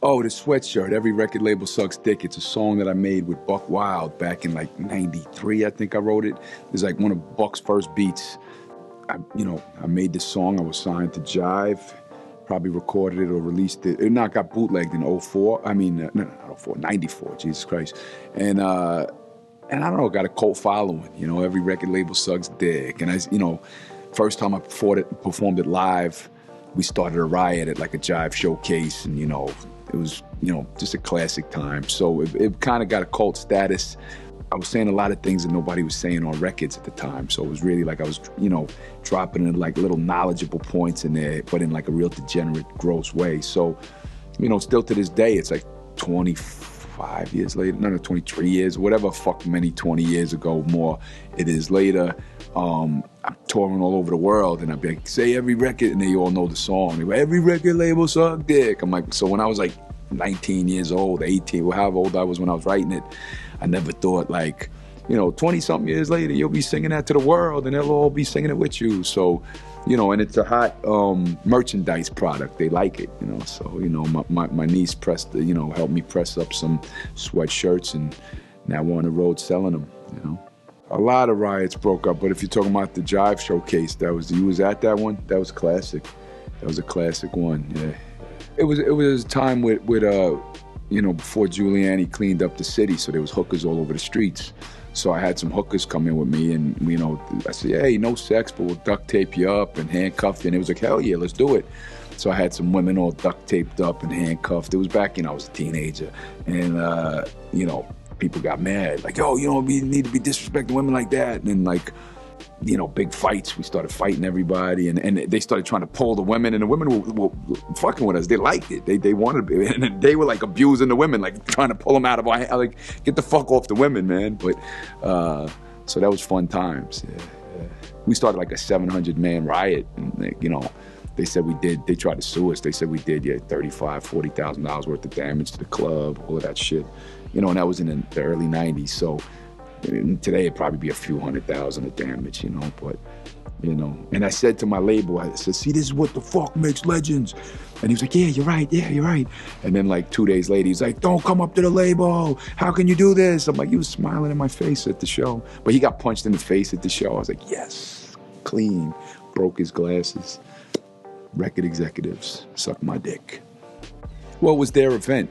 Oh, the sweatshirt. Every record label sucks dick. It's a song that I made with Buck Wild back in like '93. I think I wrote it. It's like one of Buck's first beats. I made this song. I was signed to Jive. Probably recorded it or released it. It not got bootlegged in '04. I mean, not '04, '94. Jesus Christ. And I don't know. Got a cult following. Every record label sucks dick. And first time I performed it live, we started a riot at like a Jive showcase, and it was, just a classic time. So it kind of got a cult status. I was saying a lot of things that nobody was saying on records at the time. So it was really like I was, dropping in like little knowledgeable points in there, but in like a real degenerate, gross way. So, still to this day, it's like 25 years later, 23 years, whatever many 20 years ago more it is later. I'm touring all over the world, and I'd be like, say every record, and they all know the song. They go, every record label suck dick. I'm like, so when I was like 19 years old, 18, or however old I was when I was writing it, I never thought like, 20-something years later, you'll be singing that to the world, and they'll all be singing it with you. So, and it's a hot merchandise product. They like it, So, my niece helped me press up some sweatshirts, and now we're on the road selling them, A lot of riots broke up, but if you're talking about the Jive showcase, you was at that one? That was classic. That was a classic one, yeah. It was a time with before Giuliani cleaned up the city, so there was hookers all over the streets. So I had some hookers come in with me, and I said, hey, no sex, but we'll duct tape you up and handcuff you. And it was like, hell yeah, let's do it. So I had some women all duct taped up and handcuffed. It was back, I was a teenager, and people got mad, like, yo, we need to be disrespecting women like that. And then like, big fights. We started fighting everybody, and they started trying to pull the women, and the women were fucking with us. They liked it. They wanted to be, and they were like abusing the women, like trying to pull them out of our hand, like, get the fuck off the women, man. But so that was fun times. Yeah. We started like a 700-man riot, and they said they tried to sue us. They said we did, $35,000, $40,000 worth of damage to the club, all of that shit. And that was in the early 90s. So today it'd probably be a few $100,000 of damage, but, and I said to my label, I said, see, this is what the fuck makes legends. And he was like, yeah, you're right. And then like 2 days later, he's like, don't come up to the label. How can you do this? I'm like, he was smiling in my face at the show. But he got punched in the face at the show. I was like, yes, clean. Broke his glasses. Record executives suck my dick. Well, it was their event,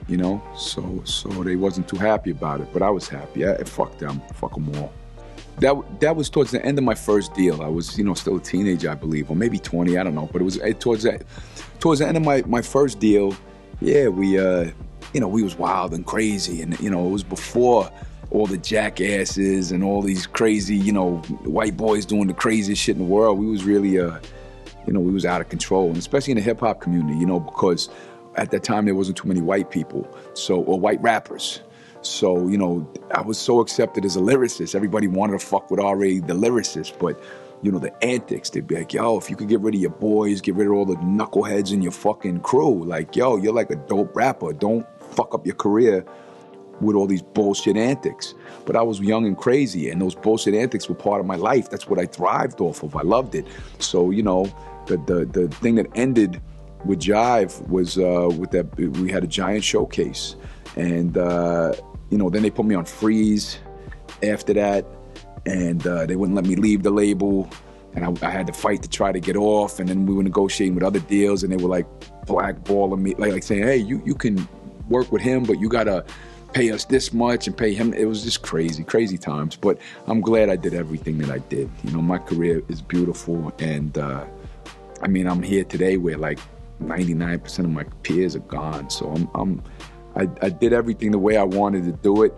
so they wasn't too happy about it, but I was happy. Fuck them all. That was towards the end of my first deal. I was, still a teenager, I believe, or maybe 20, I don't know. But it was towards the end of my first deal. Yeah, we was wild and crazy, and it was before all the jackasses and all these crazy, white boys doing the craziest shit in the world. We was really, we was out of control, and especially in the hip hop community, because at that time there wasn't too many white people, or white rappers. So, I was so accepted as a lyricist. Everybody wanted to fuck with R.A., the lyricist, but, the antics, they'd be like, yo, if you could get rid of your boys, get rid of all the knuckleheads in your fucking crew, like, yo, you're like a dope rapper. Don't fuck up your career with all these bullshit antics. But I was young and crazy, and those bullshit antics were part of my life. That's what I thrived off of. I loved it. So, the thing that ended with Jive was we had a giant showcase, and then they put me on freeze after that, and they wouldn't let me leave the label, and I had to fight to try to get off, and then we were negotiating with other deals, and they were like blackballing me, like saying, hey, you can work with him, but you gotta pay us this much and pay him. It was just crazy times, but I'm glad I did everything that I did. My career is beautiful, and I'm here today where like 99% of my peers are gone. So I did everything the way I wanted to do it,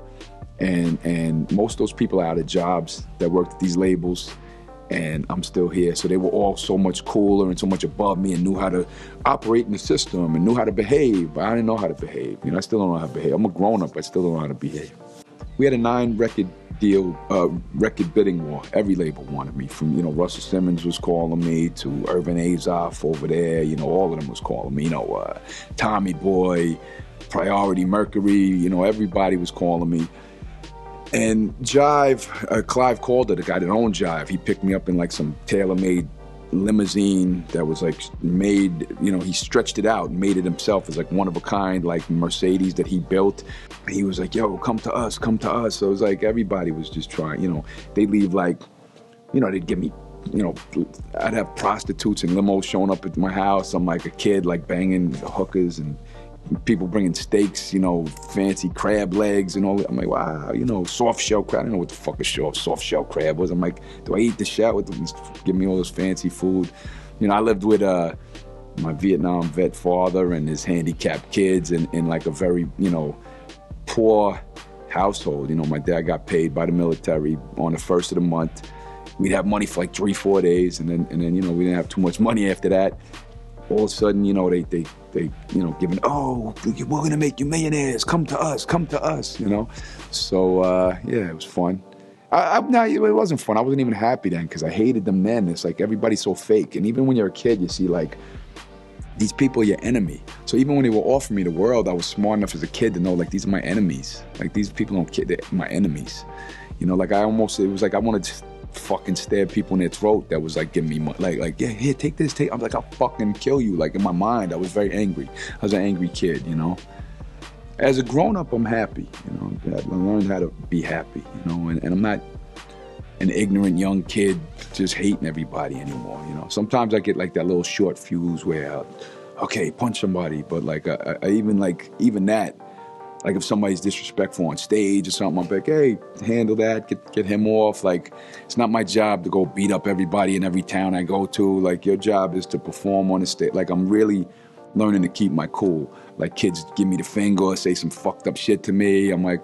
and most of those people are out of jobs that worked at these labels, and I'm still here. So they were all so much cooler and so much above me and knew how to operate in the system and knew how to behave, but I didn't know how to behave. I still don't know how to behave. I'm a grown-up, I still don't know how to behave. We had a 9-record deal, record bidding war. Every label wanted me, from, Russell Simmons was calling me to Irvin Azoff over there, all of them was calling me, Tommy Boy, Priority Mercury, everybody was calling me. And Jive, Clive Calder, the guy that owned Jive, he picked me up in like some tailor-made limousine that was like made, you know, he stretched it out and made it himself as like one of a kind, like Mercedes that he built. He was like, yo, come to us, come to us. So it was like everybody was just trying, you know, they leave like, you know, they'd give me, you know, I'd have prostitutes and limos showing up at my house. I'm like a kid, like banging hookers and people bringing steaks, you know, fancy crab legs and all that. I'm like, wow, you know, soft shell crab. I don't know what the fuck a soft shell crab was. I'm like, do I eat the shell? Give me all this fancy food. You know, I lived with my Vietnam vet father and his handicapped kids in like a very, you know, poor household. You know, my dad got paid by the military on the first of the month. We'd have money for like 3-4 days, and then you know, we didn't have too much money after that. All of a sudden, you know, they you know, giving, oh, we're gonna make you millionaires, come to us, you know. So yeah, it was fun. No, it wasn't fun. I wasn't even happy then because I hated them then. It's like everybody's so fake, and even when you're a kid, you see like these people are your enemy. So even when they were offering me the world, I was smart enough as a kid to know like these are my enemies. Like these people don't care, they're my enemies. You know, like it was like I wanted to fucking stab people in their throat that was like giving me money. Like yeah, here, take this, I'm like, I'll fucking kill you. Like in my mind, I was very angry. I was an angry kid, you know. As a grown-up, I'm happy, you know. I learned how to be happy, you know, and I'm not an ignorant young kid just hating everybody anymore, you know. Sometimes I get like that little short fuse where, okay, punch somebody, but like I even that, like if somebody's disrespectful on stage or something, I'm like, hey, handle that, get him off. Like, it's not my job to go beat up everybody in every town I go to. Like, your job is to perform on the stage. Like, I'm really learning to keep my cool. Like, kids give me the finger, say some fucked up shit to me. I'm like,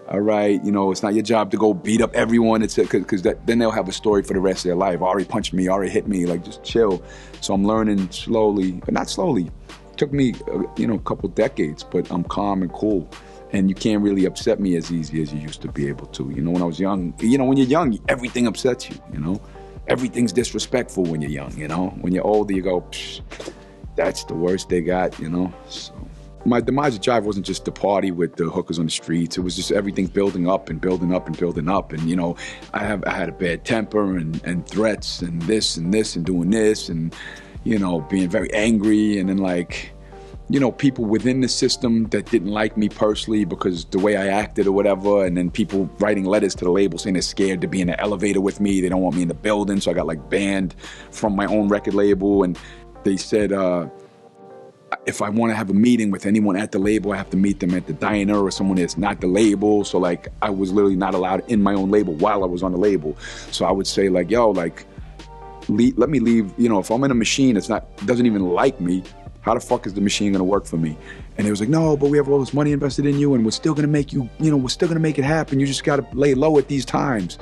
all right, you know, it's not your job to go beat up everyone. It's because then they'll have a story for the rest of their life. Ari punched me, Ari hit me, like, just chill. So I'm learning slowly, but not slowly. It took me, you know, a couple decades, but I'm calm and cool. And you can't really upset me as easy as you used to be able to. You know, when I was young, you know, when you're young, everything upsets you, you know? Everything's disrespectful when you're young, you know? When you're older, you go, psh, that's the worst they got, you know? So my demise at Jive wasn't just the party with the hookers on the streets. It was just everything building up and building up and building up. And, you know, I had a bad temper and threats and this and doing this and, you know, being very angry. And then, like, you know, people within the system that didn't like me personally because the way I acted or whatever, and then people writing letters to the label saying they're scared to be in the elevator with me, they don't want me in the building, so I got like banned from my own record label. And they said if I want to have a meeting with anyone at the label, I have to meet them at the diner or someone that's not the label. So like I was literally not allowed in my own label while I was on the label. So I would say like, yo, like, let me leave, you know, if I'm in a machine that's doesn't even like me, how the fuck is the machine gonna work for me? And it was like, no, but we have all this money invested in you and we're still gonna make you, you know, we're still gonna make it happen. You just gotta lay low at these times.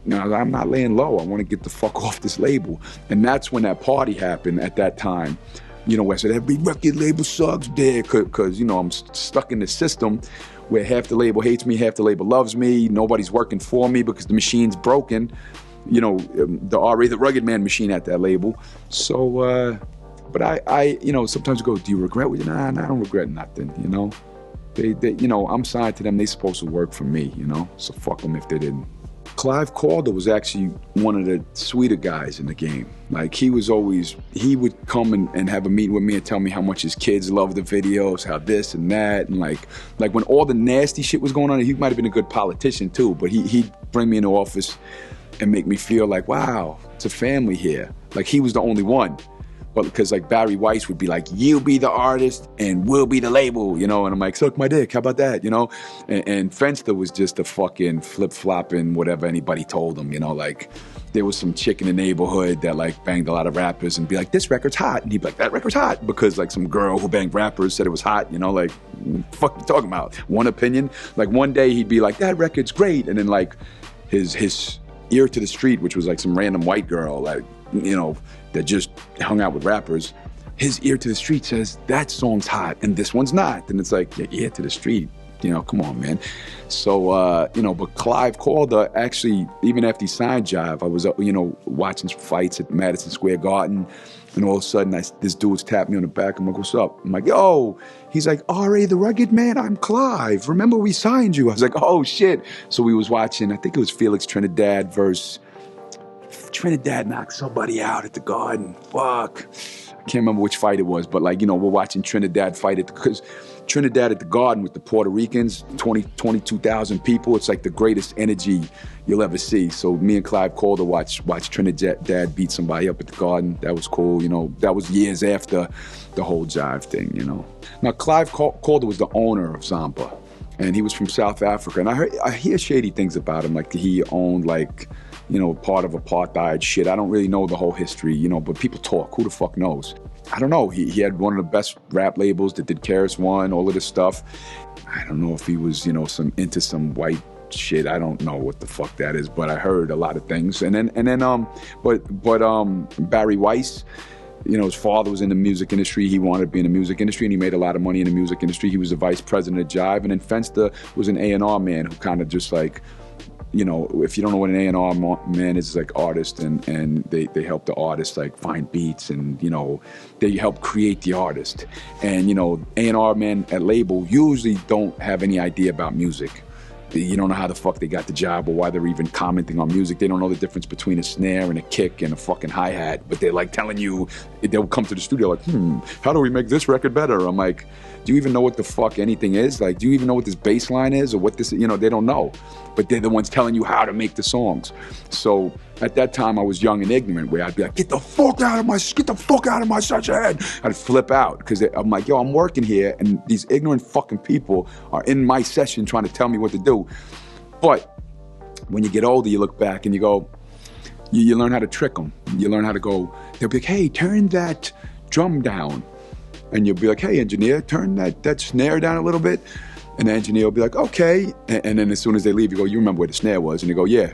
You know, I'm not laying low. I wanna get the fuck off this label. And that's when that party happened at that time. You know, where I said, every record label sucks there, cause you know, I'm stuck in the system where half the label hates me, half the label loves me, nobody's working for me because the machine's broken. You know, the R.A. the Rugged Man machine at that label. So, but I, you know, sometimes I go, do you regret what you? Nah, I don't regret nothing, you know. They, you know, I'm signed to them. They supposed to work for me, you know. So fuck them if they didn't. Clive Calder was actually one of the sweeter guys in the game. Like he would come and have a meeting with me and tell me how much his kids love the videos, how this and that, and like when all the nasty shit was going on, he might have been a good politician too, but he'd bring me in the office and make me feel like, wow, it's a family here. Like he was the only one. But because like Barry Weiss would be like, you be the artist and we'll be the label, you know? And I'm like, suck my dick, how about that, you know? And Fenster was just a fucking flip-flopping whatever anybody told him, you know? Like there was some chick in the neighborhood that like banged a lot of rappers and be like, this record's hot. And he'd be like, that record's hot. Because like some girl who banged rappers said it was hot, you know? Like, what the fuck you talking about? One opinion? Like one day he'd be like, that record's great. And then like his ear to the street, which was like some random white girl, like, you know, that just hung out with rappers, his ear to the street says, that song's hot and this one's not. And it's like, your ear to the street, you know, come on, man. So, you know, but Clive Calder, actually, even after he signed Jive, I was, you know, watching some fights at Madison Square Garden, and all of a sudden, this dude's tapped me on the back. I'm like, what's up? I'm like, yo. He's like, R.A. the Rugged Man, I'm Clive. Remember we signed you? I was like, oh, shit. So we was watching, I think it was Felix Trinidad versus Trinidad knocked somebody out at the Garden. Fuck. I can't remember which fight it was, but like, we're watching Trinidad fight it because Trinidad at the Garden with the Puerto Ricans, 22,000 people. It's like the greatest energy you'll ever see. So me and Clive Calder watch Trinidad beat somebody up at the Garden. That was cool. That was years after the whole Jive thing, Now, Clive Calder was the owner of Zomba, and he was from South Africa. And I hear shady things about him, like he owned part of apartheid shit. I don't really know the whole history, but people talk. Who the fuck knows? I don't know. He had one of the best rap labels that did KRS One, all of this stuff. I don't know if he was, into some white shit. I don't know what the fuck that is, but I heard a lot of things. And then Barry Weiss, his father was in the music industry. He wanted to be in the music industry, and he made a lot of money in the music industry. He was the vice president of Jive, and then Fenster was an A&R man who kind of just like, if you don't know what an A&R man is, like artist, and they help the artist like find beats, and they help create the artist. And A&R men at label usually don't have any idea about music. You don't know how the fuck they got the job or why they're even commenting on music. They don't know the difference between a snare and a kick and a fucking hi-hat, but they're like telling you, they'll come to the studio like, how do we make this record better? I'm like, do you even know what the fuck anything is? Like, do you even know what this bass line is or what this, they don't know. But they're the ones telling you how to make the songs. So at that time I was young and ignorant, where I'd be like, get the fuck out of my such a head. I'd flip out because I'm like, yo, I'm working here and these ignorant fucking people are in my session trying to tell me what to do. But when you get older, you look back and you go, you learn how to trick them. You learn how to go, they'll be like, hey, turn that drum down. And you'll be like, hey, engineer, turn that snare down a little bit. And the engineer will be like, okay. And then as soon as they leave, you go, you remember where the snare was? And you go, yeah.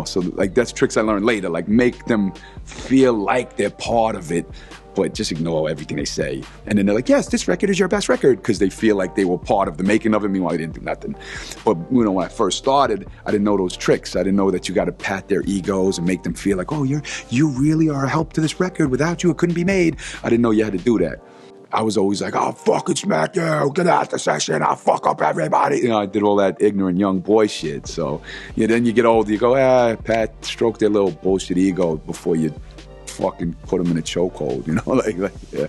So like that's tricks I learned later, like make them feel like they're part of it, but just ignore everything they say. And then they're like, yes, this record is your best record, because they feel like they were part of the making of it. Meanwhile, they didn't do nothing. But when I first started, I didn't know those tricks. I didn't know that you got to pat their egos and make them feel like, oh, you really are a help to this record. Without you, it couldn't be made. I didn't know you had to do that. I was always like, I'll fucking smack you, get out the session, I'll fuck up everybody. I did all that ignorant young boy shit. So then you get older, you go, pat, stroke their little bullshit ego before you fucking put them in a chokehold, yeah.